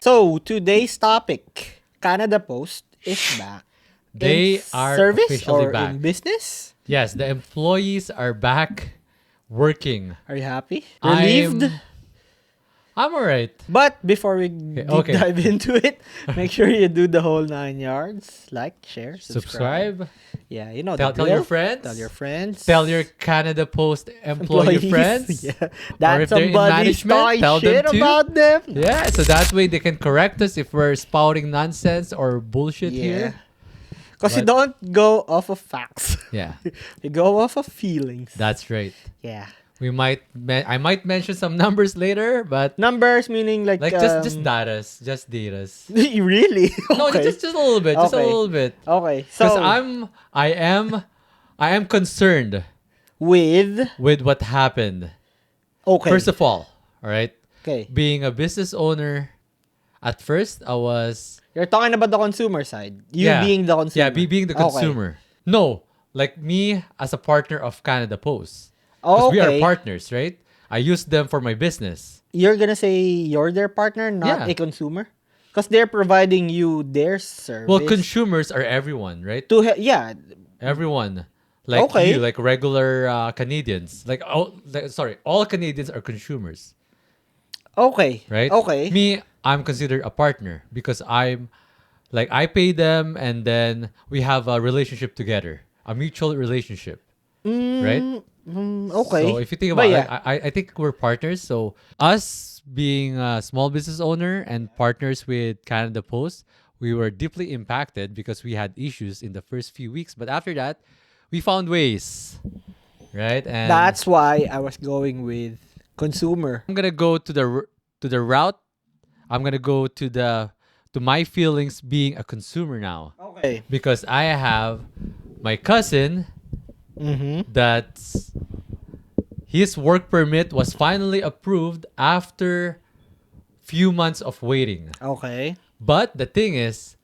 So, today's topic, Canada Post is back. They In are service officially or back. in business? Yes, the employees are back working. Are you happy? Relieved? I'm alright. But before we deep okay. dive into it, make sure you do the whole 9 yards. Like, share, subscribe. Subscribe. Yeah, you know Tell the your drill. friends. Tell your friends. Tell your Canada Post employee friends. Yeah. Or That if they're in somebody's management, talking tell them shit too. about them. Yeah, so that way they can correct us if we're spouting nonsense or bullshit here. Because you But- don't go off of facts. Yeah, You go off of feelings. that's right. Yeah. I might mention some numbers later, but Numbers meaning like just datas, just datas. really? No, Okay. just a little bit, just a Okay. little bit. Okay. Because So I am concerned with with what happened. okay. First of all right, Okay. being a business owner, at first I was You're talking about the consumer side. You yeah, being the consumer. yeah, being the Okay. consumer. No, like me as a partner of Canada Post. Oh, Because we are okay. partners, right? I use them for my business. You're gonna say you're their partner, not Yeah. a consumer, because they're providing you their service. Well, consumers are everyone, right? Yeah. Everyone. Like Okay. you, like regular Canadians. All Canadians are consumers. Okay. Right? Okay. Me, I'm considered a partner because I pay them and then we have a relationship together, a mutual relationship, right? Okay. So if you think But about it, yeah. I think we're partners. So us being a small business owner and partners with Canada Post, we were deeply impacted because we had issues in the first few weeks. But after that, we found ways, right? And That's why I was going with consumer. I'm gonna go to the route. I'm gonna go to my feelings being a consumer now Okay. because I have my cousin Mm-hmm. that his work permit was finally approved after few months of waiting. Okay. But the thing is,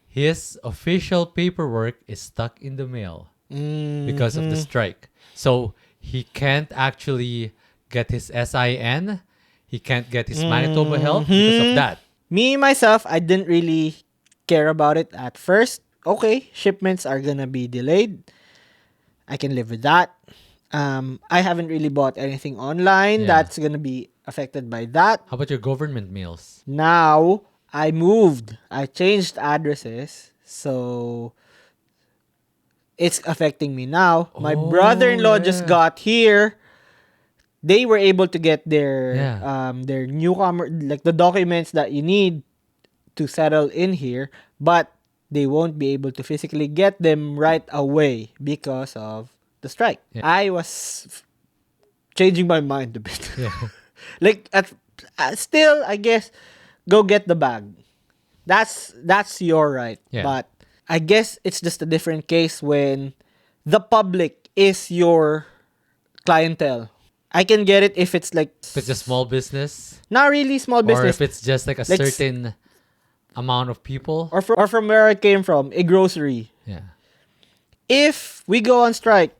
his official paperwork is stuck in the mail because of the strike. So he can't actually get his SIN. He can't get his Manitoba Health because of that. Me myself, I didn't really care about it at first. Okay, shipments are gonna be delayed. I can live with that. I haven't really bought anything online Yeah. that's gonna be affected by that. How about your government mails? Now I moved. I changed addresses, so it's affecting me now. My Oh, brother-in-law just yeah. got here. They were able to get Yeah. their newcomer, like the documents that you need to settle in here, but they won't be able to physically get them right away because of the strike. Yeah. I was changing my mind a bit. Yeah. Like still, I guess, go get the bag. That's your right. Yeah. But I guess it's just a different case when the public is your clientele. I can get it if it's like If it's a small business, not really small or business, if it's just like a Like certain amount of people. or from where I came from, a grocery. Yeah. If we go on strike,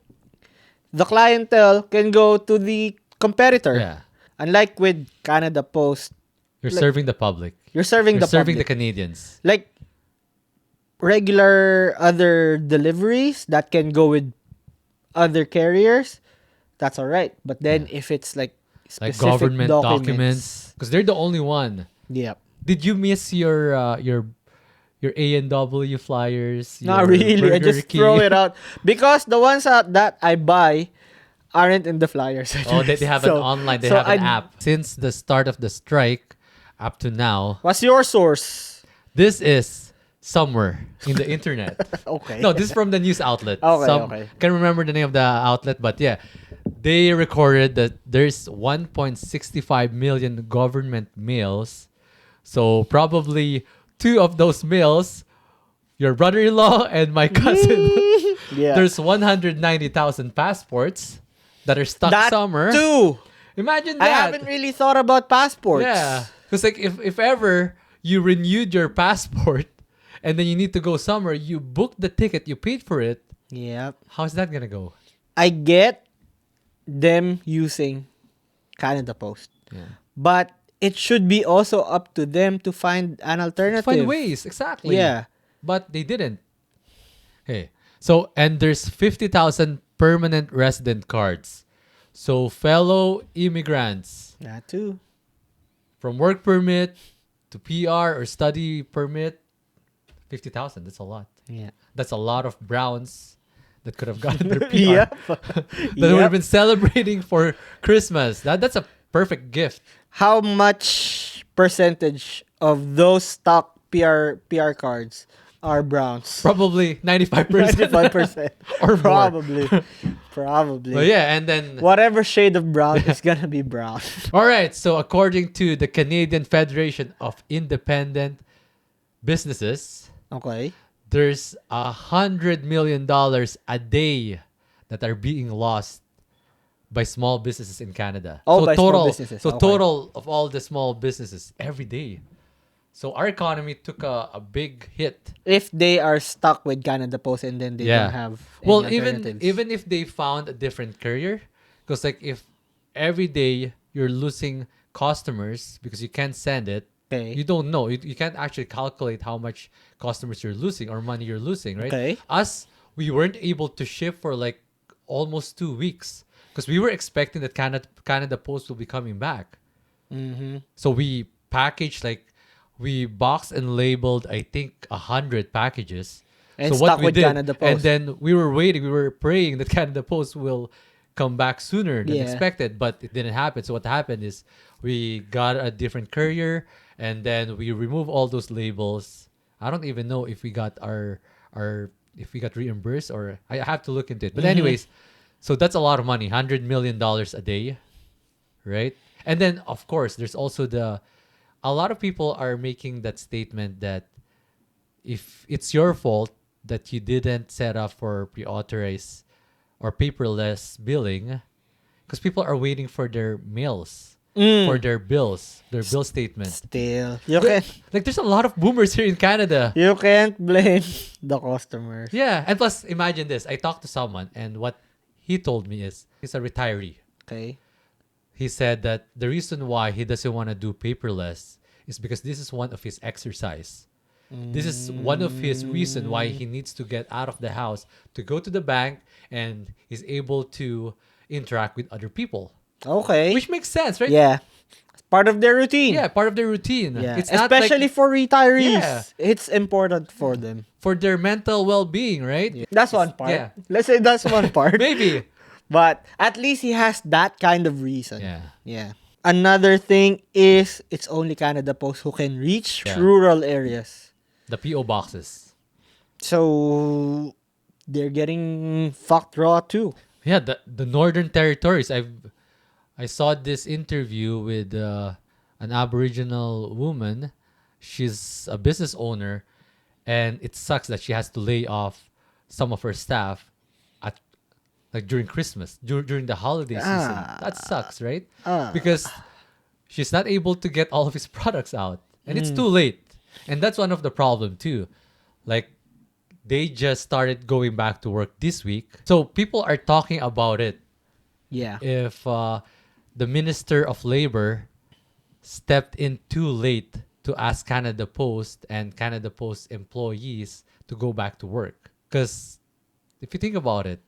the clientele can go to the competitor. Yeah. Unlike with Canada Post, You're Like- serving the public. you're serving You're the serving the public. Canadians. Like regular other deliveries that can go with other carriers, that's all right. But then if it's like Like specific government documents. Because they're the only one. Yep. Did you miss your A&W flyers? Not your really. I Burger just King? throw it out because the ones that I buy aren't in the flyers. Oh, they have So- an online. They so have an I- app. Since the start of the strike up to now, What's your source? this is somewhere in the internet. Okay. No, this is from the news outlet. Okay, okay. Can't remember the name of the outlet, but yeah, they recorded that there's 1.65 million government mails. So probably 2 of those mails, your brother-in-law and my cousin. Yeah. There's 190,000 passports that are stuck that somewhere. too. Imagine I that. haven't really thought about passports. Yeah, because like if ever you renewed your passport and then you need to go somewhere, you booked the ticket, you paid for it. Yep. How's that gonna go? I get them using Canada Post. Yeah. But it should be also up to them to find an To find alternative. ways, exactly. Yeah. But they didn't. Hey. So, and there's 50,000 permanent resident cards. So, fellow immigrants, That too. from work permit to PR or study permit, 50,000, that's a lot. Yeah. That's a lot of Browns that could have gotten their PR Yep. that would have Yep. been celebrating for Christmas. That's a perfect gift. How much percentage of those stock PR cards are Browns? Probably 95% 95%. or more. Probably. Probably. But yeah, and then Whatever shade of brown is gonna be brown. all right. So according to the Canadian Federation of Independent Businesses, Okay. there's $100 million a day that are being lost by small businesses in Canada. Oh, so by small total, businesses. so Okay. total of all the small businesses every day. So our economy took a big hit. If they are stuck with Canada Post and then they Yeah. don't have any Well, alternatives. even if they found a different carrier, because like if every day you're losing customers because you can't send it, Okay. you don't know. You can't actually calculate how much customers you're losing or money you're losing, right? Okay. Us, we weren't able to ship for like almost 2 weeks because we were expecting that Canada Post will be coming back. Mm-hmm. So we packaged like we boxed and labeled I think 100 packages. And So stuck what we with did, Canada Post. and then we were waiting, we were praying that Canada Post will come back sooner than Yeah. expected, but it didn't happen. So what happened is we got a different courier, and then we remove all those labels. I don't even know if we got our if we got reimbursed or I have to look into it. But anyways, so that's a lot of money, $100 million a day, right? And then of course there's also a lot of people are making that statement that if it's your fault that you didn't set up for pre-authorized or paperless billing, because people are waiting for their mails, for their bills, their bill statement. Still, you can Like there's a lot of boomers here in Canada. you can't blame the customers. Yeah, and plus imagine this. I talked to someone and what he told me is he's a retiree. Okay. He said that the reason why he doesn't want to do paperless is because this is one of his exercise. This is one of his reason why he needs to get out of the house to go to the bank and is able to interact with other people, Okay. which makes sense, right? Yeah. It's part of their routine. Yeah, part of their routine. Yeah. It's not like Especially for retirees. Yeah. It's important for them. for their mental well-being, right? Yeah. That's one part. yeah. Let's say that's one part. Maybe. But at least he has that kind of reason. Yeah. Yeah. Another thing is it's only Canada Post who can reach Yeah. rural areas. The PO boxes. So they're getting fucked raw too. Yeah, the Northern Territories. I saw this interview with an Aboriginal woman. She's a business owner, and it sucks that she has to lay off some of her staff at like during Christmas, during the holiday season. That sucks, right? Because she's not able to get all of his products out, and it's too late. And that's one of the problem too. Like they just started going back to work this week, so people are talking about it. Yeah. If the Minister of Labor stepped in too late to ask Canada Post and Canada Post employees to go back to work. Because if you think about it,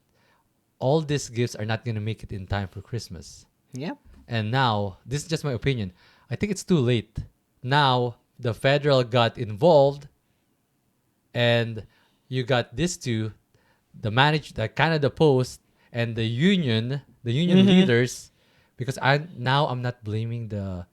all these gifts are not going to make it in time for Christmas. Yep. And now, this is just my opinion. I think it's too late. Now, the federal got involved and you got these two, the Canada Post and the union leaders, because I'm not blaming the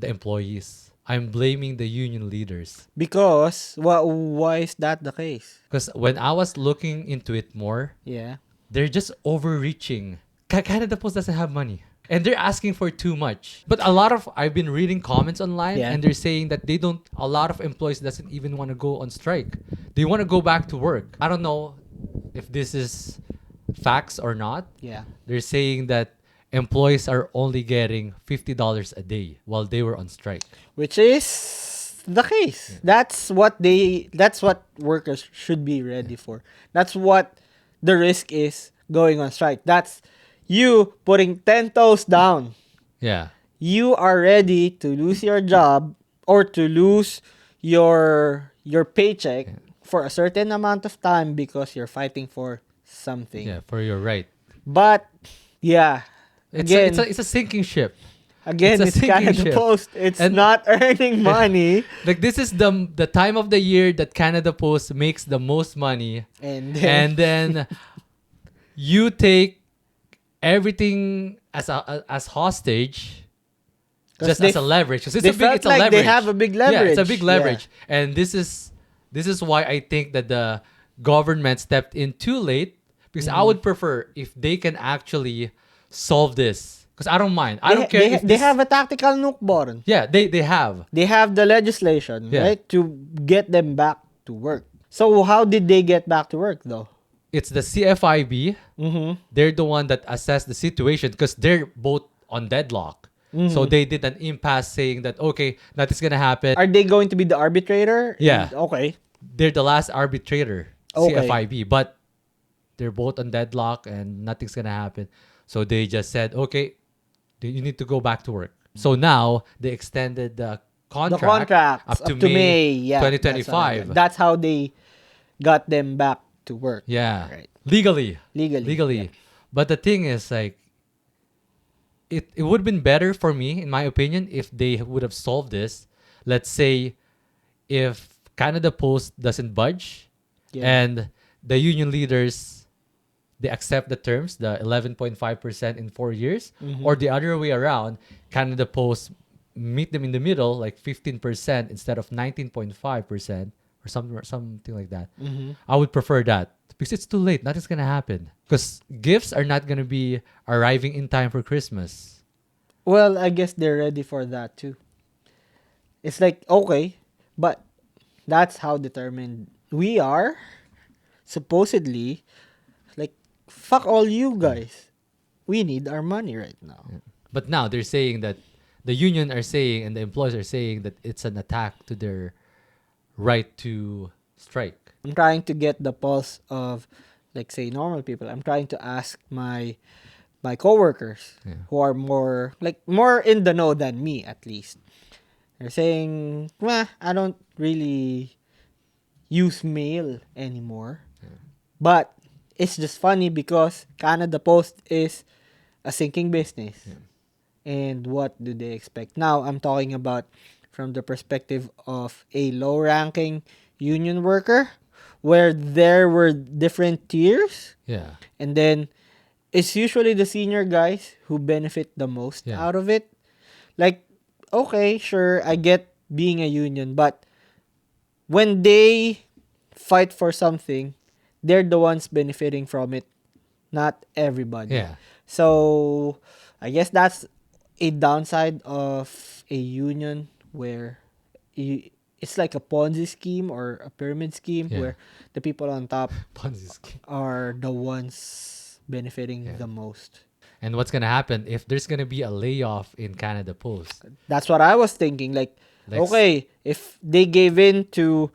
employees. I'm blaming the union leaders. Because why is that the case? Because when I was looking into it more, Yeah. they're just overreaching. Canada Post doesn't have money. And they're asking for too much. But I've been reading comments online Yeah. and they're saying that a lot of employees doesn't even want to go on strike. They want to go back to work. I don't know if this is facts or not. Yeah. They're saying that employees are only getting $50 a day while they were on strike. Which is the case. That's what workers should be ready for. That's what the risk is going on strike. That's you putting 10 toes down. Yeah. you are ready to lose your job or to lose your paycheck Yeah. for a certain amount of time because you're fighting for something. Yeah, for your right. But yeah, again, It's a sinking ship. It's again, a it's sinking Canada ship. Post. It's And not earning money, like this is the time of the year that Canada Post makes the most money, and then and then you take everything as hostage because just as a leverage, because they felt it's a like they have leverage. a big Yeah, it's a big leverage. Yeah. leverage, and this is why I think that the government stepped in too late, because I Mhm. would prefer if they can actually solve this, because I don't mind, I don't care if They this. have a tactical nuke born. Yeah, they have. They have the legislation, Yeah, right, to get them back to work. So how did they get back to work though? it's the CFIB. Mm-hmm. They're the one that assess the situation because they're both on deadlock. So Mm-hmm. they did an impasse saying that okay, nothing's gonna happen. Are they going to be the arbitrator? Yeah, Okay. they're the last arbitrator, Okay. CFIB, but they're both on deadlock and nothing's gonna happen. So they just said, okay, you need to go back to work. So now they extended the The contract contracts up to up to May May. Yeah, that's what I got. 2025. That's how they got them back to work. Yeah, Right. legally, Legally. Yeah. legally. But the thing is, like, it would have been better for me, in my opinion, if they would have solved this. Let's say if Canada Post doesn't budge Yeah. and the union leaders they accept the terms, the 11.5% in 4 years, Mm-hmm. or the other way around, Canada Post meet them in the middle, like 15% instead of 19.5% or something like that. Mm-hmm. I would prefer that because it's too late. Nothing's gonna happen because gifts are not gonna be arriving in time for Christmas. Well, I guess they're ready for that too. It's like okay, but that's how determined we are. Supposedly, like fuck all you guys. We need our money right now. But now they're saying that the union are saying and the employees are saying that it's an attack to their right to strike. I'm trying to get the pulse of, like, say, normal people. I'm trying to ask my coworkers Yeah. who are more in the know than me at least. They're saying, "Well, I don't really use mail anymore." But it's just funny because Canada Post is a sinking business. Yeah. And what do they expect? Now, I'm talking about from the perspective of a low-ranking union worker where there were different tiers, Yeah. and then it's usually the senior guys who benefit the most Yeah. out of it. Like, okay, sure, I get being a union, but when they fight for something, they're the ones benefiting from it, not everybody. Yeah. So, I guess that's a downside of a union where you, it's like a Ponzi scheme or a pyramid scheme Yeah. where the people on top Ponzi scheme. are the ones benefiting Yeah. the most. And what's gonna happen if there's gonna be a layoff in Canada Post? That's what I was thinking. Like, Like, okay, if they gave in to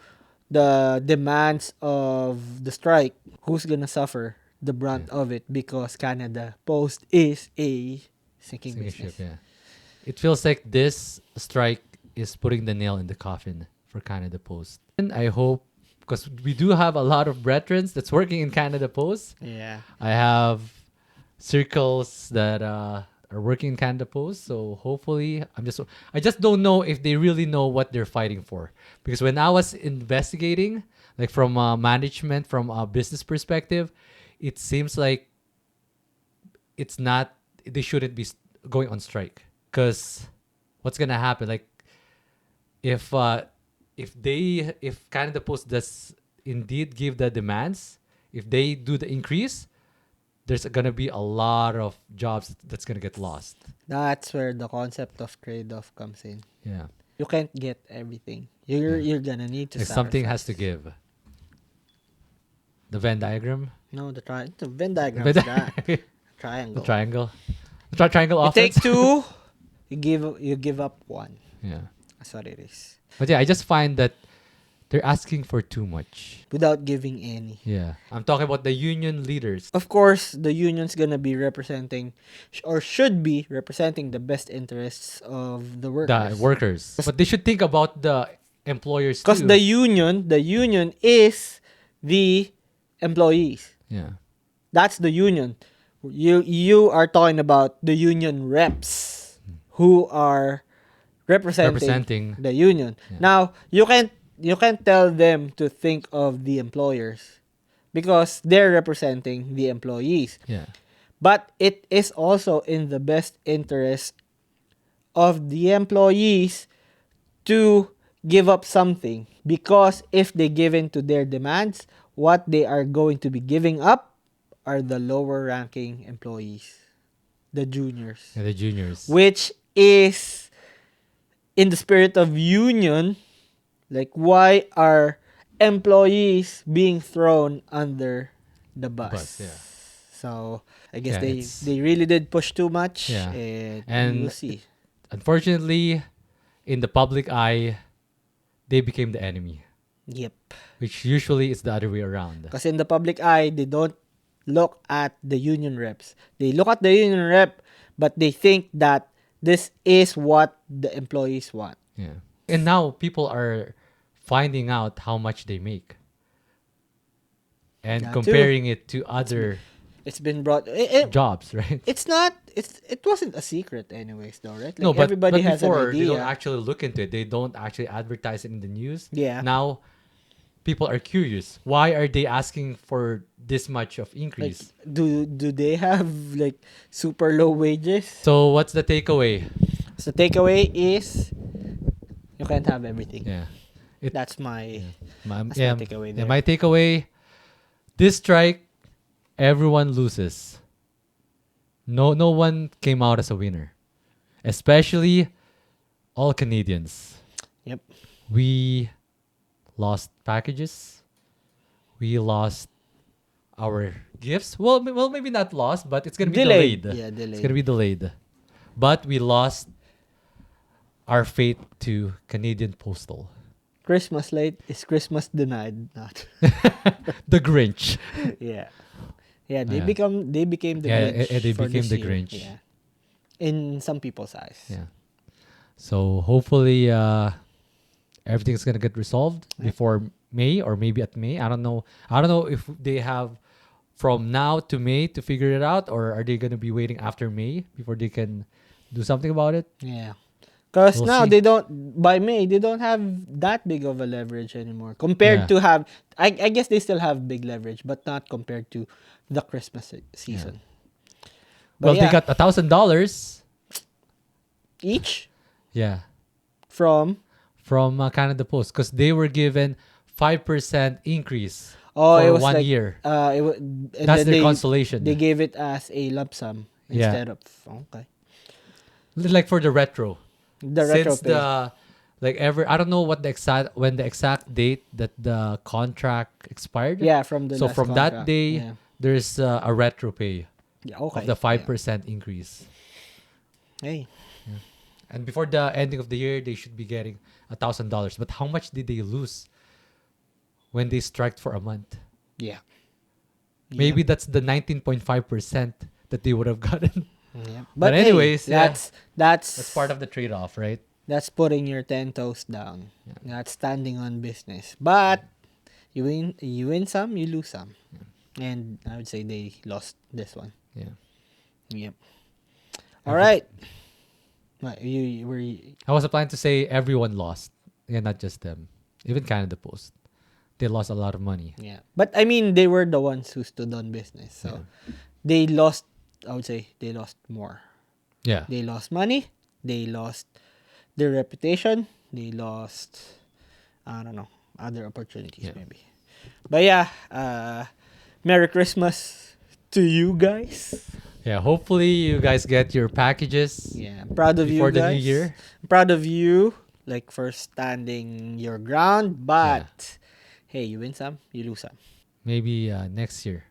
the demands of the strike, who's gonna suffer the brunt of it? Because Canada Post is a sinking sinking business. ship, yeah. It feels like this strike is putting the nail in the coffin for Canada Post. And I hope, because we do have a lot of brethren that's working in Canada Post. Yeah. I have circles that are working in Canada Post. So hopefully, I just don't know if they really know what they're fighting for. Because when I was investigating, like from management, from a business perspective, it seems like it's not, they shouldn't be going on strike. Because what's gonna happen? Like if if Canada Post does indeed give the demands, if they do the increase, there's gonna be a lot of jobs that's gonna get lost. That's where the concept of trade-off comes in. Yeah, You can't get everything. Yeah. You're gonna need to like something has to sacrifice. give. The Venn diagram, No, the Venn diagram Venn is that di- the triangle. triangle, triangle You offense. take two, you give up one. Yeah, That's what it is. but yeah, I just find that They're asking for too much. without giving any. Yeah. I'm talking about the union leaders. Of course, the union's gonna be representing, or should be representing, the best interests of the The workers. workers. But they should think about the employers Because too. the union is the employees. Yeah. That's the union. You are talking about the union reps who are representing Representing. the union. Yeah. Now, you can't tell them to think of the employers because they're representing the employees. Yeah. But it is also in the best interest of the employees to give up something, because if they give in to their demands, what they are going to be giving up are the lower ranking employees, the juniors, Yeah, the juniors. which is in the spirit of union. Like, why are employees being thrown under the bus? Bus, yeah. So I guess Yeah, they it's- they really did push too much, Yeah. and And we'll see. Unfortunately, in the public eye, they became the enemy, Yep. which usually is the other way around. Because in the public eye, they don't look at the union reps. They look at the union rep, but they think that this is what the employees want. Yeah. And now people are finding out how much they make and That too. comparing it to other It's been brought. jobs, right? It's not. It wasn't a secret, anyways, though, right? Like, No, but, everybody but has before an they don't idea. actually look into it. They don't actually advertise it in the news. Yeah. Now people are curious. Why are they asking for this much of Like, increase? do they have like super low wages? So what's the takeaway? So takeaway is you can't have everything. Yeah. It, That's my my, that's yeah, my takeaway yeah, there. my takeaway, this strike, everyone loses. No one came out as a winner. Especially all Canadians. Yep. We lost packages. We lost our gifts. Well, maybe not lost, but it's gonna be delayed. Yeah, delayed. It's gonna be delayed. But we lost our faith to Canadian Postal. Christmas late is Christmas denied. Not. The Grinch. Yeah. Yeah, they Yeah. became the Yeah, Grinch. they for became this the year. Grinch. Yeah. In some people's eyes. Yeah. So hopefully everything's gonna get resolved Yeah. before May, or maybe at May. I don't know. I don't know if they have from now to May to figure it out, or are they gonna be waiting after May before they can do something about it? Yeah. Because We'll now see. they don't, by May, they don't have that big of a leverage anymore. Compared Yeah. to have, I guess they still have big leverage, but not compared to the Christmas season. But Well, yeah, they got $1,000. each Yeah, from, from Canada Post, because they were given 5% increase oh, for it was 1 like, year. and That's then their consolation. they gave it as a lump sum Yeah. instead of, okay. Like for the retro. The retro Since pay. the I don't know what the exact date that the contract expired. Yeah, from the So last from that contract. day, Yeah, there's a retro pay yeah, okay. of the 5% increase. Yeah. Hey, And before the ending of the year, they should be getting $1,000. But how much did they lose when they striked for a month? yeah. Maybe that's the 19.5% that they would have gotten. Yeah. But hey, anyways, yeah. that's Part of the trade-off, right? That's putting your 10 toes down. That's standing on business. But you win some, you lose some. And I would say they lost this one. Yeah. Yep. All right. What, you were I was planning to say everyone lost. Yeah, not just them. Even Canada Post. They lost a lot of money. yeah. But I mean, they were the ones who stood on business. So they lost, I would say they lost more. Yeah. They lost money, they lost their reputation, they lost, I don't know, other opportunities Yeah. maybe. But yeah, Merry Christmas to you guys. Yeah, hopefully you guys get your packages Yeah, I'm proud of before you guys. the new year. I'm proud of you, like, for standing your ground. But hey, you win some, you lose some. Maybe next year.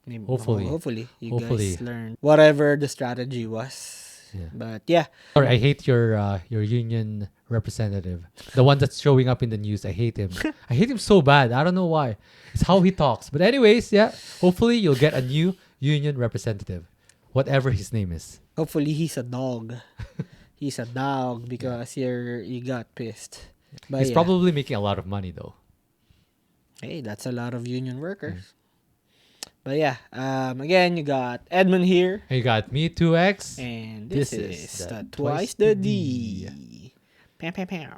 Maybe, Hopefully. hopefully you Hopefully. guys learn whatever the strategy was. Yeah. But yeah, Sorry, I hate your union representative, the one that's showing up in the news. I hate him. I hate him so bad. I don't know why. It's how he talks. But anyways, yeah. Hopefully, you'll get a new union representative, whatever his name is. hopefully he's a dog. He's a dog Yeah. because you got pissed. But He's yeah, probably making a lot of money though. hey, that's a lot of union Yeah. workers. But yeah, again, you got Edmund here, And you got me 2X. and this This is is the the Twice Twice the the D. D. Pam, pam, pam.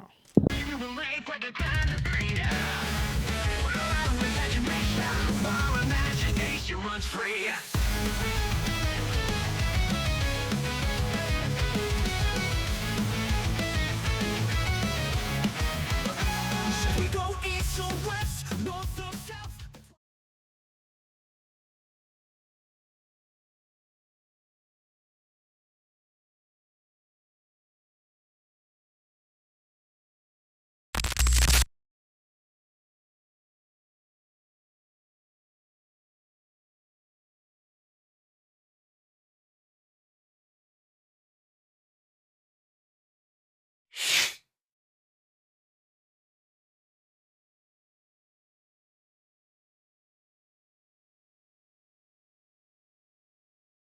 Imagination runs free.